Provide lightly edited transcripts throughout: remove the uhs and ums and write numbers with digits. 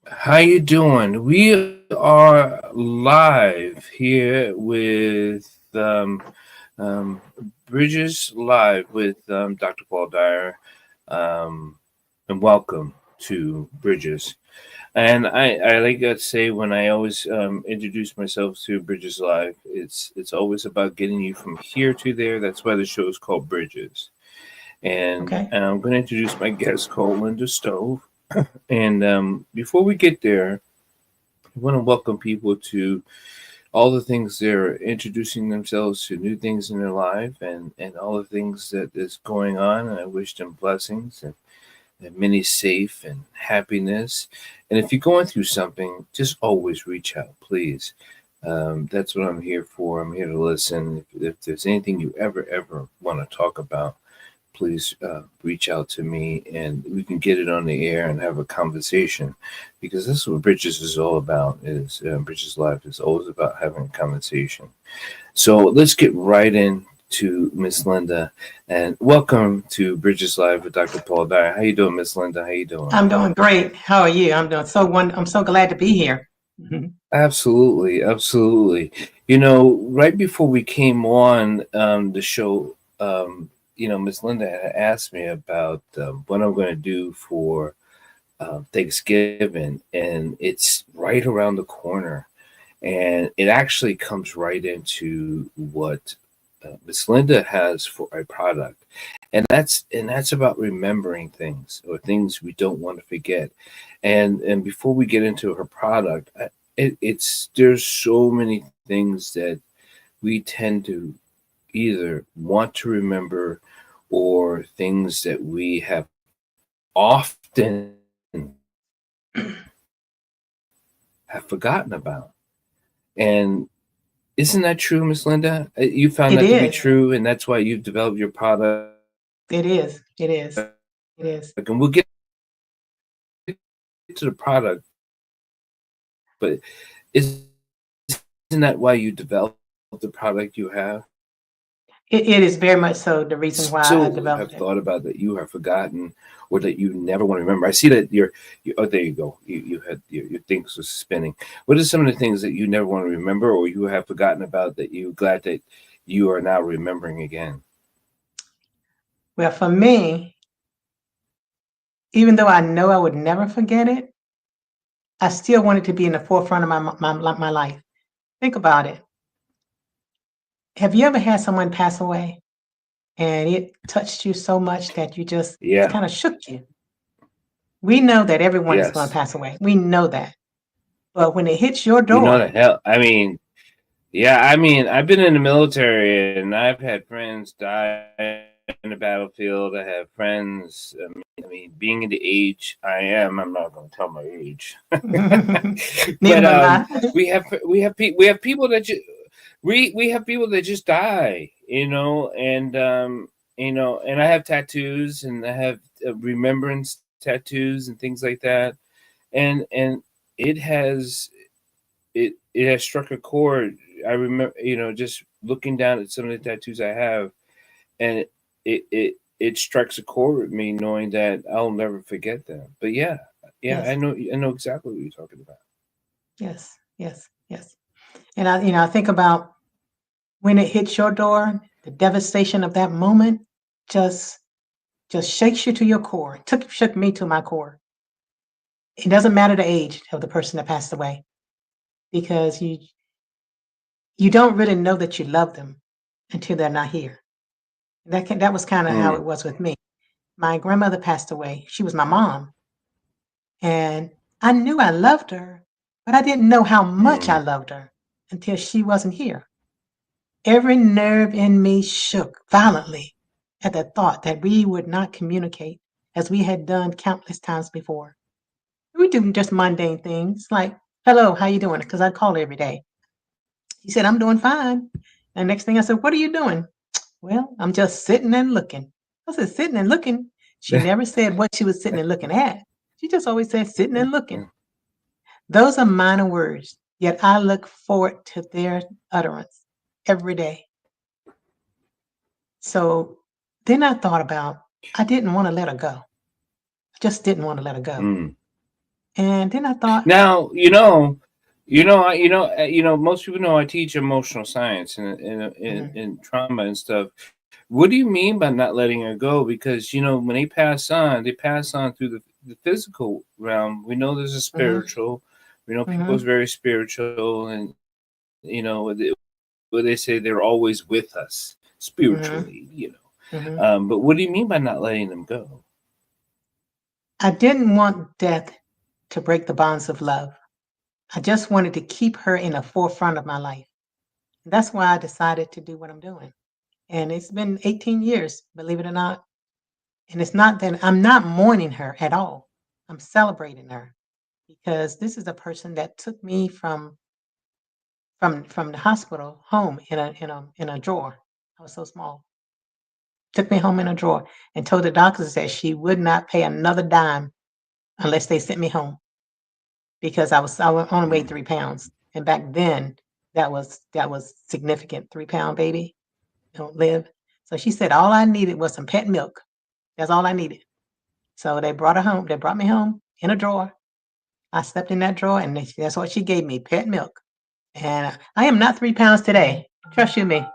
How you doing? We are live here with um, Bridges Live with Dr. Paul Dyer, um, and welcome to Bridges. And I like to say when I always introduce myself to Bridges Live, it's always about getting you from here to there. That's why the show is called Bridges. And Okay. I'm going to introduce my guest called Linda Stove. And before we get there, I want to welcome people to all the things they're introducing themselves to new things in their life and all the things that is going on. And I wish them blessings and many safe and happiness. And if you're going through something, just always reach out, please. That's what I'm here for. I'm here to listen. If there's anything you ever want to talk about, please reach out to me and we can get it on the air and have a conversation because this is what Bridges is all about is Bridges Life is always about having a conversation. So let's get right into Miss Linda and welcome to Bridges Live with Dr. Paul Dyer. How you doing, Miss Linda? How you doing? I'm doing great. How are you? I'm so glad to be here. Mhm. Absolutely, absolutely. You know, right before we came on the show, Miss Linda had asked me about what I'm going to do for Thanksgiving, and it's right around the corner, and it actually comes right into what Miss Linda has for a product, and that's about remembering things or things we don't want to forget, and before we get into her product, it's there's so many things that we tend to either want to remember or things that we have often have forgotten about. And isn't that true, Miss Linda? You found It that to be is. true, and that's why you've developed your product. And we'll get It to the is. It product, is. It is. but isn't that why you developed the product you have? It is very much so the So reason have why I thought developed about it. that you have forgotten or that you never want to remember? I see that you oh, there you go. You had your things was spinning. What are some of the things that you never want to remember or you have forgotten about that you're glad that you are now remembering again? Well, for me, even though I know I would never forget it, I still want it to be in the forefront of my life. Think about it. Have you ever had someone pass away and it touched you so much that you just it Yeah. kind of shook you? We know that everyone is going to Yes. pass away. We know that. But when it hits your We know the door, hell. I mean, yeah, I mean, I've been in the military and I've had friends die in the battlefield. I have friends. I mean, being in the age I am, I'm not going to tell my age. But neither am I. we have people that we have people that just die, and I have tattoos and I have remembrance tattoos and things like that, and it has it has struck a chord. I remember, just looking down at some of the tattoos I have, and it strikes a chord with me, knowing that I'll never forget them. But yeah, yeah, Yes, I know exactly what you're talking about. yes, yes, yes. And I think about when it hits your door, the devastation of that moment just just shakes you to your core. Shook me to my core. It doesn't matter the age of the person that passed away because you don't really know that you love them until they're not here. That was kind of how Mm, it was with me. My grandmother passed away. She was my mom, and I knew I loved her, but I didn't know how much I mm, loved her until she wasn't here. Every nerve in me shook violently at the thought that we would not communicate as we had done countless times before. We do just mundane things like, "Hello, how you doing?" Because I call her every day. She said, "I'm doing fine." And next thing I said, "What are you doing?" "Well, I'm just sitting and looking." I said, "Sitting and looking?" She never said what she was sitting and looking at. She just always said, "Sitting and looking." mm, Those are minor words, yet I look forward to their utterance every day. So then I thought about I didn't want to let her go. I just didn't want to let her go. mm. And then I thought, Now, most people know I teach emotional science mhm, and trauma and stuff. What do you mean by not letting her go? Because when they pass on through the physical realm. We know there's a mhm, spiritual. We know people is mhm, very spiritual, and where they say they're always with us mhm, spiritually. mhm. But what do you mean by not letting them go? I didn't want death to break the bonds of love. I just wanted to keep her in the forefront of my life. That's why I decided to do what I'm doing. And it's been 18 years, believe it or not. And it's not that I'm not mourning her at all. I'm celebrating her because this is a person that took me from the hospital home in a drawer. I was so small. Took me home in a drawer and told the doctors that she would not pay another dime unless they sent me home because I only weighed Mm. 3 pounds. And back then that was significant. 3 pound baby don't live. So she said all I needed was some pet milk. That's all I needed. So they brought her home. They brought me home in a drawer. I slept in that drawer, and that's what she gave me, pet milk. And I am not 3 pounds today. Trust you me.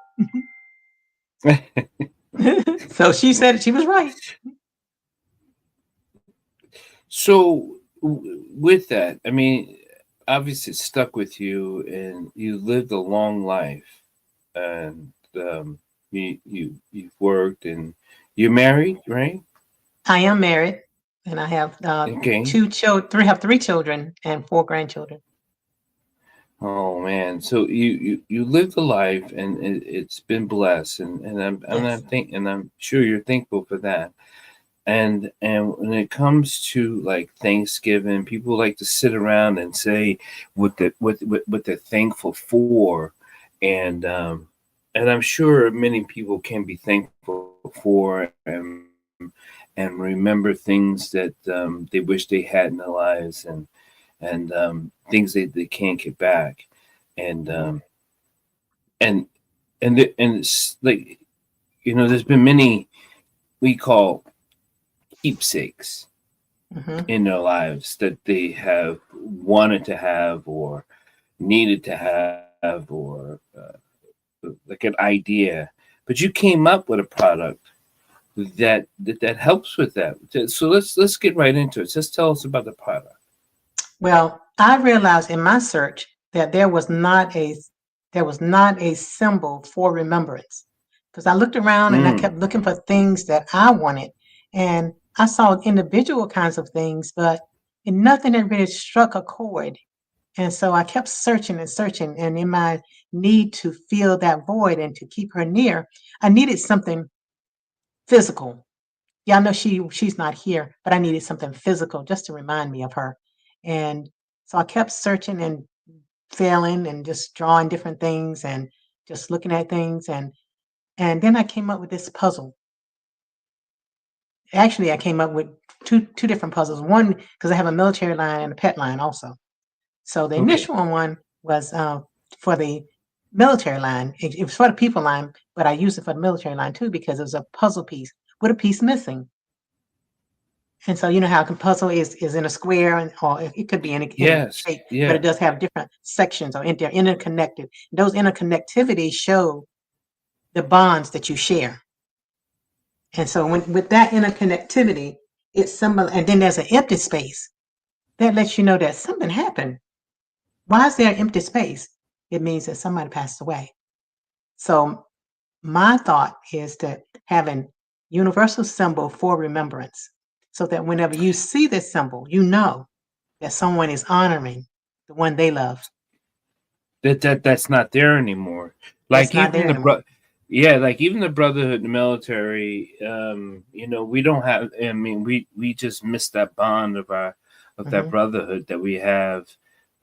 So she said she was right. So with that, I mean, obviously it stuck with you, and you lived a long life, and you've worked, and you're married, right? I am married, and I have Okay. two children. Have 3 children and 4 grandchildren. Oh man, so you lived a life, and it's been blessed, Yes. and I'm sure you're thankful for that. And when it comes to like Thanksgiving, people like to sit around and say what they're thankful for, and um, and I'm sure many people can be thankful for and remember things that they wish they had in their lives, and things they can't get back, and Hmm. and and it's like there's been many we call keepsakes Hmm. in their lives that they have wanted to have or needed to have or like an idea, but you came up with a product that helps with that. So let's get right into it. Just tell us about the product. Well, I realized in my search that there was not a symbol for remembrance because I looked around and I Mm, kept looking for things that I wanted, and I saw individual kinds of things, but nothing that really struck a chord. And so I kept searching and searching, and in my need to fill that void and to keep her near, I needed something physical. Yeah, I know she's not here, but I needed something physical just to remind me of her. And so I kept searching and failing and just drawing different things and just looking at things and then I came up with this puzzle. Actually, I came up with two different puzzles. One because I have a military line and a pet line also. So the okay. initial one was for the military line. It was for the people line, but I used it for the military line too because it was a puzzle piece with a piece missing. And so you know how a puzzle is in a square and or it could be any Yes. shape, but it Yeah. does have different sections or they're interconnected. Those interconnectivities show the bonds that you share. And so when with that interconnectivity, it's symbol and then there's an empty space. That lets you know that something happened. Why is there an empty space? It means that somebody passed away. So my thought is to have an universal symbol for remembrance so that whenever you see this symbol, you know that someone is honoring the one they love. That's not there anymore. That's Like not there even anymore. yeah, like even the brotherhood in the military. We don't have. I mean, we just missed that bond of that Hmm. brotherhood that we have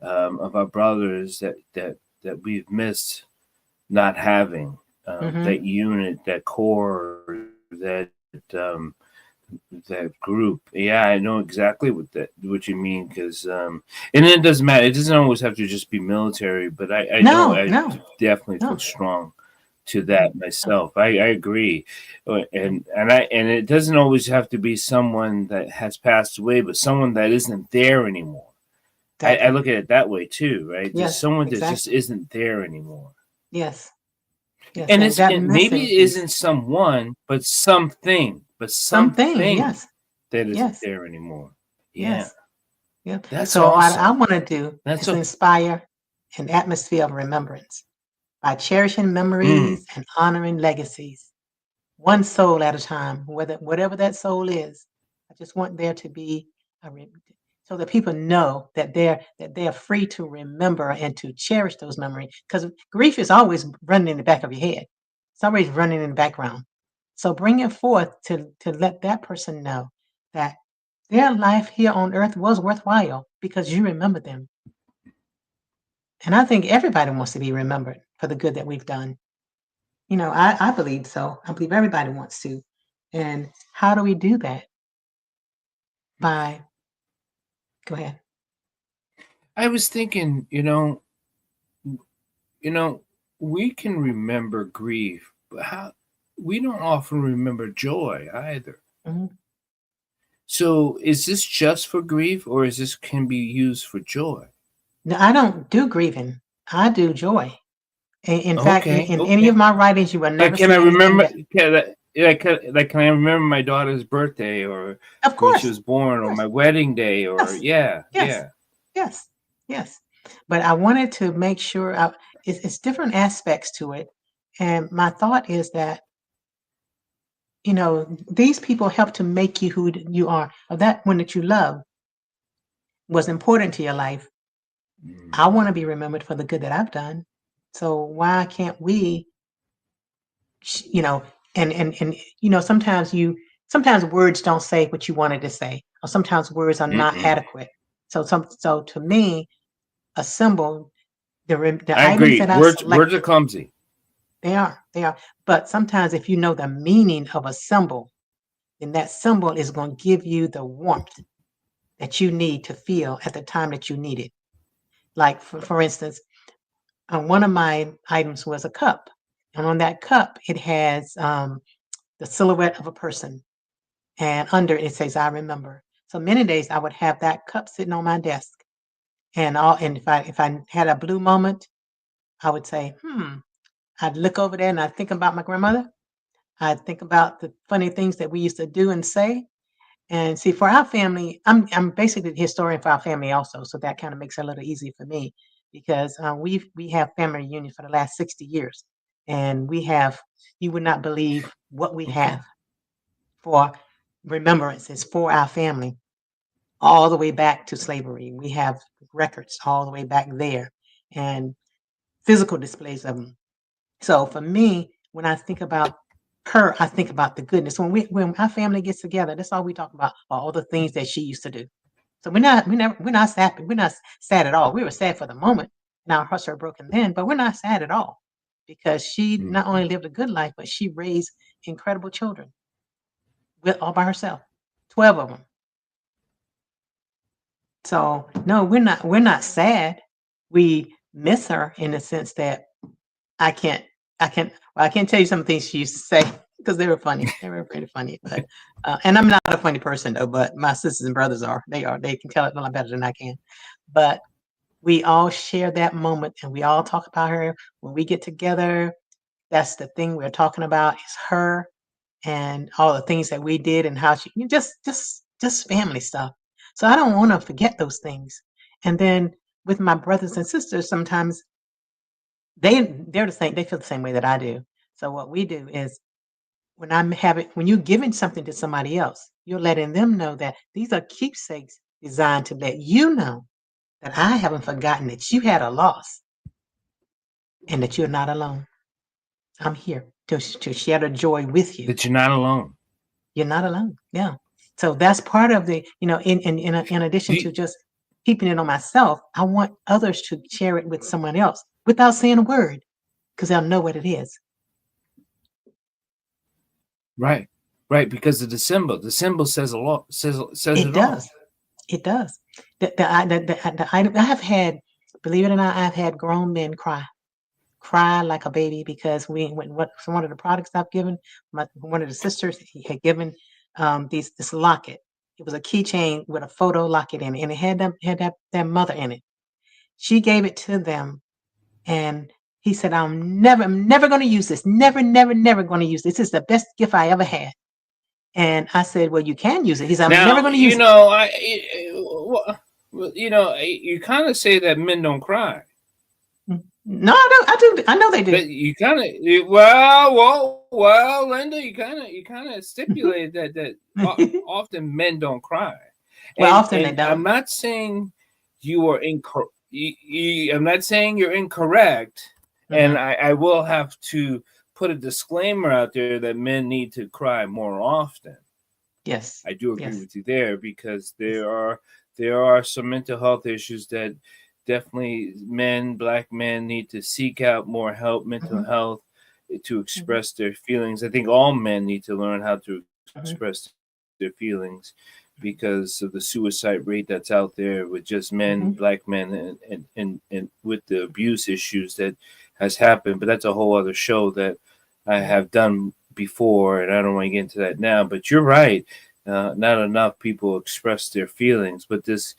of our brothers that we've missed not having Hmm. that unit, that core, that group. Yeah, I know exactly what you mean because and it doesn't matter. It doesn't always have to just be military, but I know No, I no, definitely feel no, strong to that no. myself. I agree, and it doesn't always have to be someone that has passed away, but someone that isn't there anymore. I Exactly. look at it that way too, right? There's Yes, someone that just exactly. isn't there anymore. Yes, yes. And And it's that maybe missing it piece. isn't someone, but something, Something. Yes, that isn't yes, there anymore. Yeah. yes. Yeah. That's So what I awesome. want to do That's is so inspire an atmosphere of remembrance by cherishing mm, memories and honoring legacies, one soul at a time, whatever that soul is. I just want there to be a so that people know that they're free to remember and to cherish those memories. Because grief is always running in the back of your head. It's always running in the background. So bring it forth to let that person know that their life here on earth was worthwhile because you remember them. And I think everybody wants to be remembered for the good that we've done. I believe so. I believe everybody wants to. And how do we do that? By Go ahead. I was thinking, you know, we can remember grief, but how we don't often remember joy either. Mhm. So is this just for grief or is this can be used for joy? No, I don't do grieving. I do joy. In fact, Okay, in any of okay. my writings, you will Like never can I see anything remember that. can I remember my daughter's birthday or Of when she course, was born of or course. my wedding day or Yes, yeah, yes, yeah. yes, yes. But I wanted to make sure it's different aspects to it. And my thought is that, these people help to make you who you are, or that one that you love was important to your life. I want to be Mm. remembered for the good that I've done. So why can't we, sh- you know, and sometimes words don't say what you wanted to say, or sometimes words are not Mm-mm. adequate. So to me, a symbol, the I items agree. that I've Words are selected, clumsy. they are. But sometimes if you know the meaning of a symbol, then that symbol is going to give you the warmth that you need to feel at the time that you need it. Like for instance, one of my items was a cup, and on that cup it has the silhouette of a person, and under it says "I remember." So many days I would have that cup sitting on my desk, and if I had a blue moment, I would say, I'd look over there and I'd think about my grandmother. I'd think about the funny things that we used to do and say. And see, for our family, I'm basically the historian for our family also, so that kind of makes it a little easy for me because we have family reunions for the last 60 years, and we have you would not believe what we Okay. have for remembrances for our family all the way back to slavery. We have records all the way back there, and physical displays of them. So for me, when I think about her, I think about the goodness. When our family gets together, that's all we talk about, are all the things that she used to do. So we're not sad. We're not sad at all. We were sad for the moment, and our hearts are broken then, but we're not sad at all because she not only Mhm. lived a good life, but she raised incredible children with all by herself, 12 of them. So no, we're not sad. We miss her in the sense that I can't I can't tell you some things she used to say because they were funny. They were pretty funny, but and I'm not a funny person though, but my sisters and brothers are. They are. They can tell it a lot better than I can. But we all share that moment and we all talk about her when we get together. That's the thing we're talking about is her and all the things that we did and how she just family stuff. So I don't want to forget those things. And then with my brothers and sisters, sometimes they're the same. They feel the same way that I do. So what we do is when you're giving something to somebody else, you're letting them know that these are keepsakes designed to let you know that I haven't forgotten that you had a loss and that you're not alone. I'm here to share the joy with you. That you're not alone. You're not alone. Yeah. So that's part of in Do addition you, to just keeping it on myself, I want others to share it with someone else without saying a word because they'll know what it is. right, right, because of the symbol. The symbol says a lot. Says It it all. does. It does. The item I have had, believe it or not, I've had grown men cry like a baby because when what so one of the products I've given, one of the sisters he had given this locket, It was a keychain with a photo locket in it, and it had their mother in it. She gave it to them, and he said, I'm never going to use this. Never, never, never going to use this. This is the best gift I ever had." And I said, "Well, you can use it." He said, "I'm never Now, going to use it." you kind of say that men don't cry. No, I don't. I do. I know they do. But you kind of well, Linda, you kind of stipulate that often men don't cry, Well, and often they I'm don't. not saying you are incorrect. I'm not saying you're incorrect, and Hmm. I will have to put a disclaimer out there that men need to cry more often. Yes. I do agree Yes. with you there because Yes. there are some mental health issues that definitely black men need to seek out more help, mental Hmm. health, to Hmm. express their feelings. I think all men need to learn how to Hmm. express their feelings because of the suicide rate that's out there with just men, Hmm. black men, and with the abuse issues that has happened. But that's a whole other show that I Hmm. have done before, and I don't want to get into that now. But you're right. Not enough people express their feelings, but this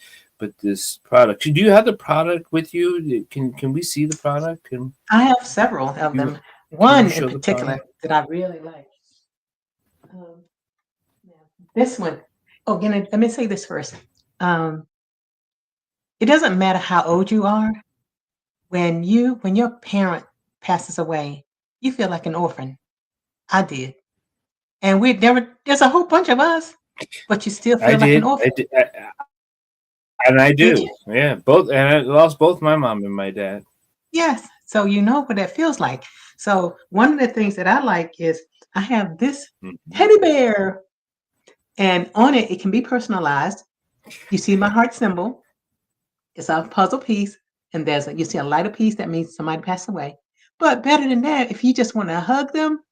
product. Do you have the product with you? Can we see the product? I have several of You them. can you One in show the particular product? that I really like. Um, yeah, this one. Oh, let me say this first. Um, it doesn't matter how old you are. When your parent passes away, you feel like an orphan. I did, and we never. There's a whole bunch of us, but you still I feel like an did. I orphan. did. And I Did do. you? Yeah, both. And I lost both my mom and my dad. Yes. So you know what that feels like. So one of the things that I like is I have this Mhm. teddy bear, and on it it can be personalized. You see my heart symbol. It's a puzzle piece, and you see a lighter piece that means somebody passed away. But better than that, if you just want to hug them,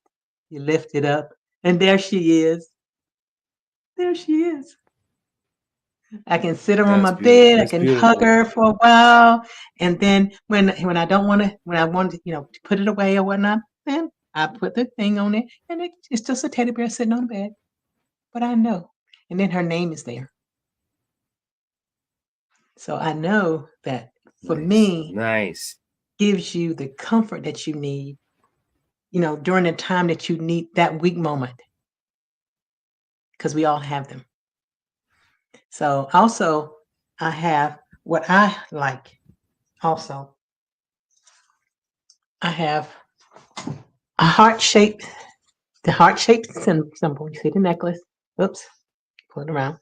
you lift it up, and there she is. There she is. I can sit her on my That's beautiful. bed. I That's can hug beautiful. her for a while, and then when I don't want to, when I want to, to put it away or whatnot, then I put the thing on it, and it's just a teddy bear sitting on the bed. But I know, and then her name is there, so I know that for Nice. me Nice. gives you the comfort that you need, during the time that you need that weak moment, because we all have them. So also, I have what I like. Also, I have a heart shaped symbol. You see the necklace? Oops, pull it around.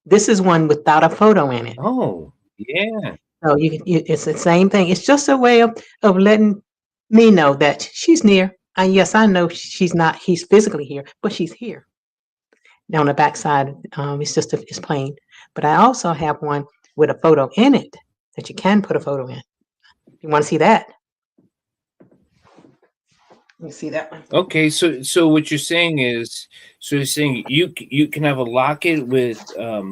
This is one without a photo in it. Oh, yeah. So it's the same thing. It's just a way of letting me know that she's near. And yes, I know he's physically here, but she's here. Now on the back side, it's plain. But I also have one with a photo in it that you can put a photo in. You want to see that? Let me see that one. Okay, so what you're saying is, so you're saying you can have a locket with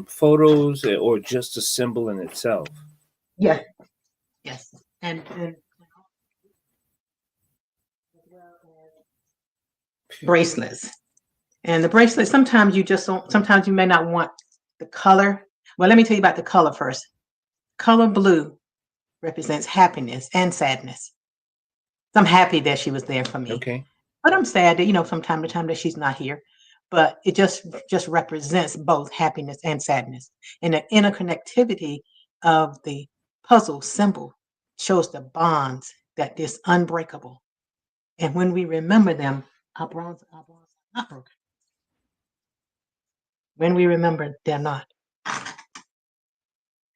photos or just a symbol in itself. Yeah, yes. And as well as bracelets. And the bracelet, sometimes you just don't, sometimes you may not want the color. Well, let me tell you about the color first. Color blue represents happiness and sadness. So I'm happy that she was there for me, Okay. but I'm sad that, from time to time that she's not here. But it just represents both happiness and sadness. And the interconnectivity of the puzzle symbol shows the bonds that is unbreakable. And when we remember them, our bonds are not broken. When we remember, they're not.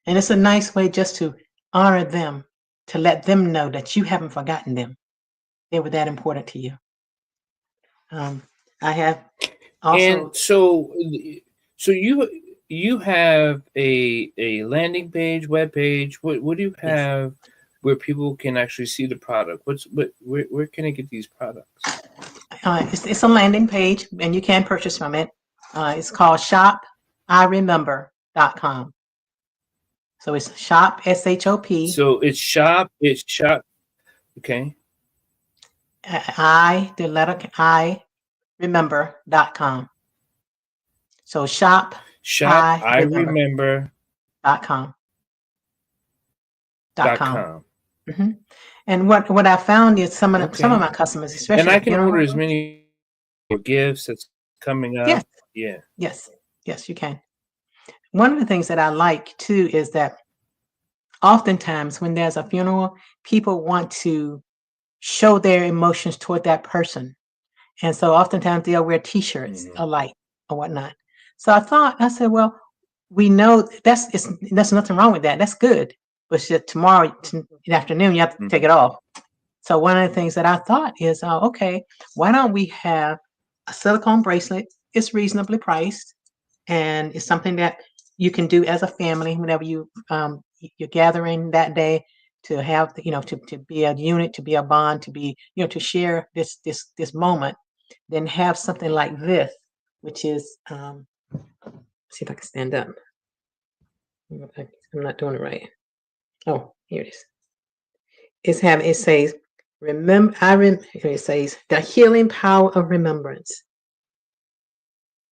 And it's a nice way just to honor them, to let them know that you haven't forgotten them. They were that important to you. Um, I have And also, so you have a landing page, web page. What do you yes, have where people can actually see the product? Where can I get these products? it's a landing page and you can purchase from it. It's called shopiremember.com. So it's shop, SHOP, So it's shop. Okay. the letter I, remember.com. So shop. Shop I I remember remember .com. dot .com. com. hmm And what I found is some of Okay. my customers, And especially I the can funeral order as homes. many gifts that's coming Yes, up. Yeah. yes, yes, you can. One of the things that I like too is that oftentimes when there's a funeral, people want to show their emotions toward that person. And so oftentimes they'll wear T-shirts Mhm. alike or whatnot. So I said, well, we know that's nothing wrong with that. That's good. But shit, tomorrow in the afternoon, you have to take it Mhm. off. So one of the things that I thought is, okay, why don't we have a silicone bracelet? It's reasonably priced, and it's something that you can do as a family whenever you're gathering that day to have to be a unit, to be a bond, to be to share this moment. Then have something like this, which is see if I can stand up. I'm not doing it right. Oh, here it is. It says remember it says the healing power of remembrance.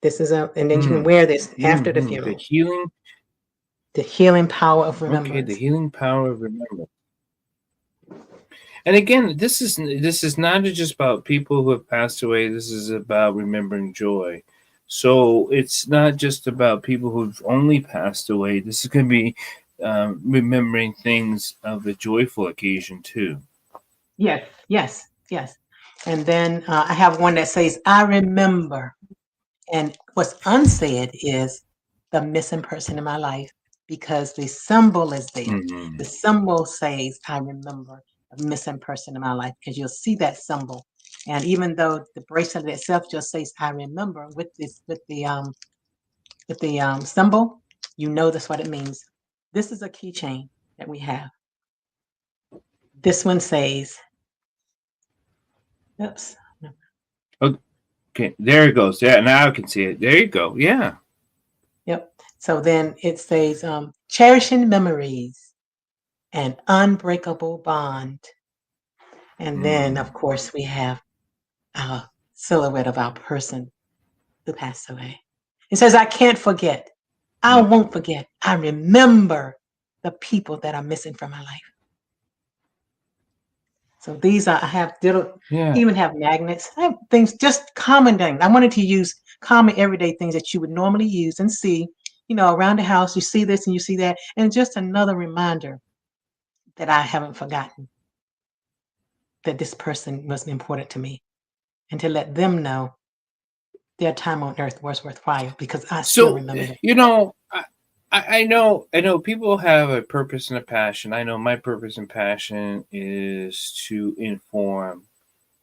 This is a and then you can Mm. wear this after the Mhm. The funeral. healing. The healing power of Okay, the remembrance. healing power of remembrance. And again, this is not just about people who have passed away. This is about remembering joy. So it's not just about people who've only passed away. This is going to be remembering things of a joyful occasion too. Yes, yes, yes. And then I have one that says, I remember. And what's unsaid is the missing person in my life because the symbol is there. Hmm. The symbol says, I remember a missing person in my life because you'll see that symbol. And even though the bracelet itself just says, I remember with the symbol, you know that's what it means. This is a keychain that we have. This one says, oops. Okay, there it goes. Yeah, now I can see it. There you go. Yeah. Yep. So then it says, cherishing memories, an unbreakable bond. And then, of Mm. course, we have our silhouette of our person who passed away. It says, I can't forget. I Yeah. won't forget. I remember the people that are missing from my life. So I have Yeah. even have magnets. I have things, just common things. I wanted to use common everyday things that you would normally use and see, around the house. You see this and you see that. And just another reminder that I haven't forgotten that this person was important to me and to let them know their time on earth was worthwhile because I still So remember them. I know people have a purpose and a passion. I know my purpose and passion is to inform,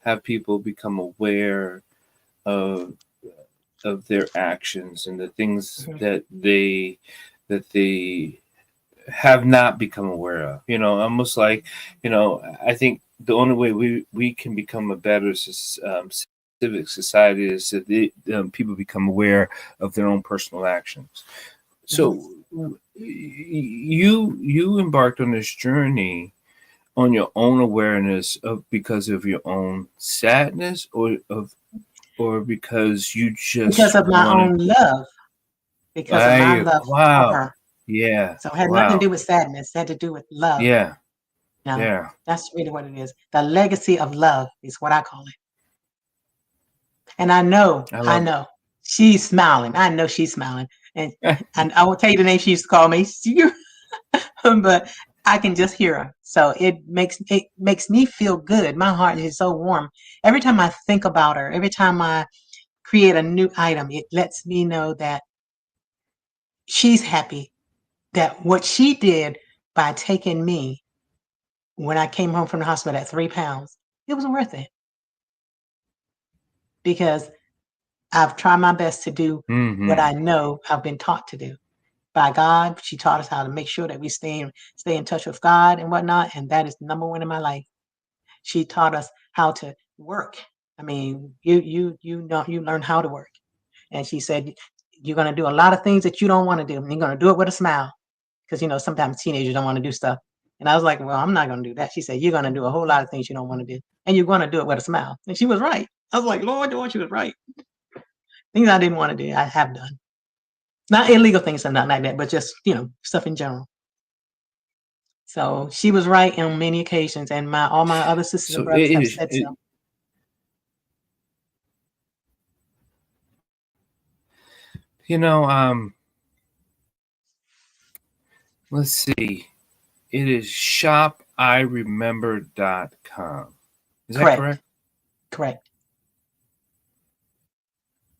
have people become aware of their actions and the things Mhm. that they have not become aware of. Almost like, I think the only way we can become a better civic society is that people become aware of their own personal actions. Mhm. So you embarked on this journey on your own awareness of because of your own sadness or because you Because just of my wanted own love, because of my I love for wow. her. Yeah. So it had nothing to do Wow. with sadness. It had to do with love. Yeah. No, Yeah. that's really what it is. The legacy of love is what I call it. And I I love know she's smiling. I know she's smiling. And it. and I will tell you the name she used to call me, but I can just hear her. So it makes me feel good. My heart is so warm. Every time I think about her, every time I create a new item, it lets me know that she's happy that what she did by taking me when I came home from the hospital at 3 pounds, it was worth it because I've tried my best to do what Hmm. I know I've been taught to do. By God, she taught us how to make sure that we stay in touch with God and whatnot, and that is number one in my life. She taught us how to work. I mean, you know you learn how to work. And she said you're gonna do a lot of things that you don't want to do. And you're gonna do it with a smile. Because sometimes teenagers don't want to do stuff. And I was like, well, I'm not gonna do that. She said, you're gonna do a whole lot of things you don't want to do. And you're gonna do it with a smile. And she was right. I was like, Lord, Lord, she was right. Things I didn't want to do, I have done. Not illegal things or nothing like that, but just, stuff in general. So she was right on many occasions, and all my other sisters and So brothers it have is, said so. you know, let's see. It is shopiremember.com. Is that Correct. correct? Correct.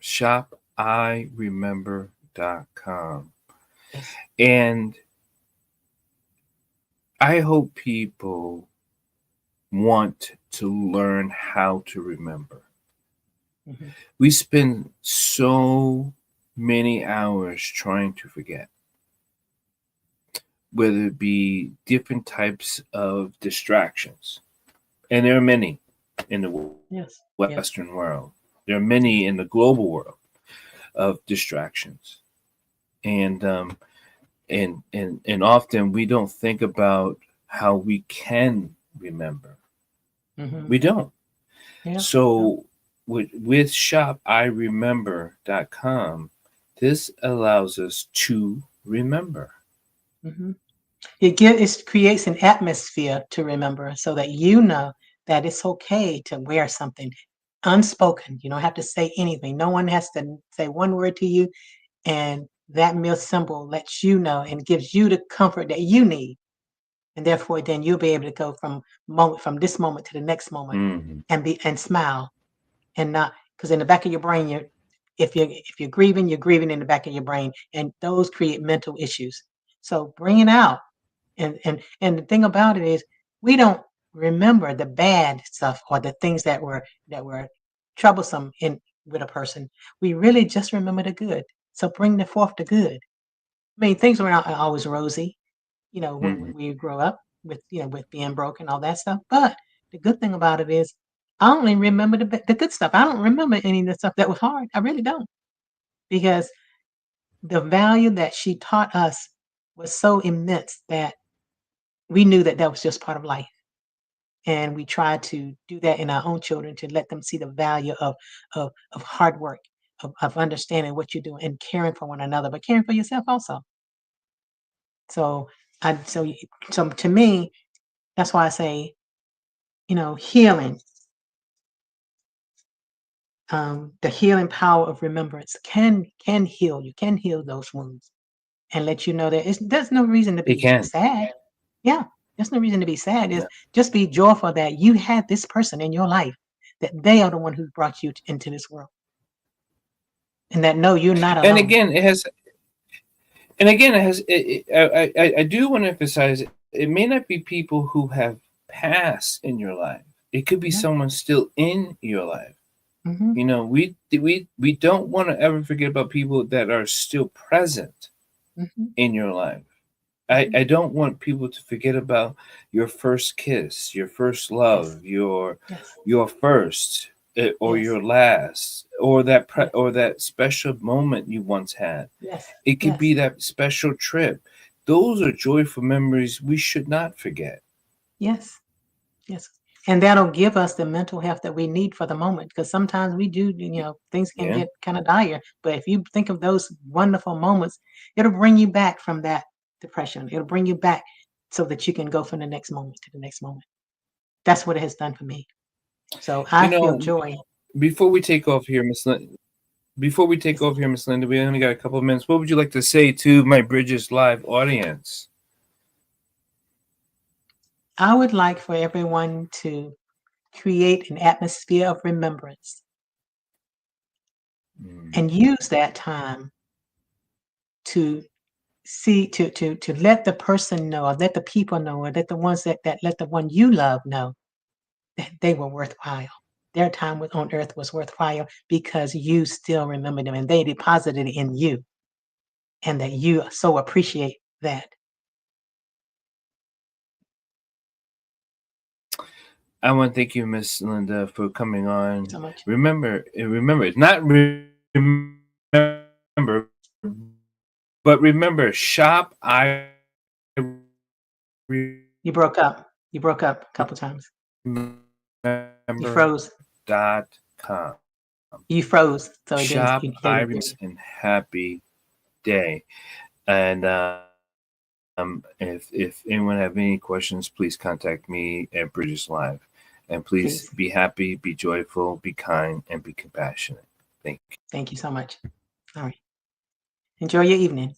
Shopiremember.com. Yes. And I hope people want to learn how to remember. Hmm. We spend so many hours trying to forget, whether it be different types of distractions. And there are many in the Yes. Western Yes. world. There are many in the global world of distractions. And and often we don't think about how we can remember. Hmm. We don't. Yeah. No. So with shopiremember.com, this allows us to remember. Hmm. It creates an atmosphere to remember, so that that it's okay to wear something unspoken. You don't have to say anything. No one has to say one word to you, and that meal symbol lets you know and gives you the comfort that you need. And therefore, then you'll be able to go from this moment to the next moment, Mm-hmm. and smile, and not, because in the back of your brain, if you're grieving, you're grieving in the back of your brain, and those create mental issues. So bring it out. And the thing about it is, we don't remember the bad stuff or the things that were troublesome in with a person. We really just remember the good. So bring the forth the good. I mean, things were not always rosy, when Mm-hmm. we grow up with being broke and all that stuff. But the good thing about it is, I only remember the good stuff. I don't remember any of the stuff that was hard. I really don't, because the value that she taught us was so immense that we knew that that was just part of life. And we try to do that in our own children, to let them see the value of hard work, of understanding what you're doing and caring for one another, but caring for yourself also. So I so y- so to me, that's why I say, healing, the healing power of remembrance can heal you, can heal those wounds, and let you know that there's no reason to It be can. sad. Yeah, there's no reason to be sad. Yeah. Is Just be joyful that you had this person in your life, that they are the one who brought you into this world, and that no, you're not And alone. again, it has. And again, it has. I do want to emphasize it may not be people who have passed in your life. It could be Yeah. someone still in your life. Hmm. We don't want to ever forget about people that are still present Hmm. in your life. Hmm. I don't want people to forget about your first kiss, your first Yes. love, Yes. your first, or Yes. your last, or Yes. or that special moment you once had. Yes. It could Yes. be that special trip. Those are joyful memories we should not forget. Yes. Yes. And that'll give us the mental health that we need for the moment. Because sometimes we do, things can Yeah. get kind of dire. But if you think of those wonderful moments, it'll bring you back from that depression. It'll bring you back so that you can go from the next moment to the next moment. That's what it has done for me. So I You feel know, joy. before we take off here, before we take Yes. off here, Miss Linda, we only got a couple of minutes. What would you like to say to my Bridges Live audience? I would like for everyone to create an atmosphere of remembrance, Mm. and use that time to to let the person know, or let the people know, or let the ones that let the one you love know that they were worthwhile. Their time on earth was worthwhile because you still remember them, and they deposited in you, and that you so appreciate that I want to thank you, Miss Linda, for coming on. so much. Remember, it's not remember, but remember, You broke up. You broke up a couple times. You froze. shopiremember.com. You froze, so it didn't. Shop They I didn't hear remember you. and happy day. And if anyone have any questions, please contact me at Bridges Live. And please Please. be happy, be joyful, be kind, and be compassionate. Thank you. Thank you so much. All right. Enjoy your evening.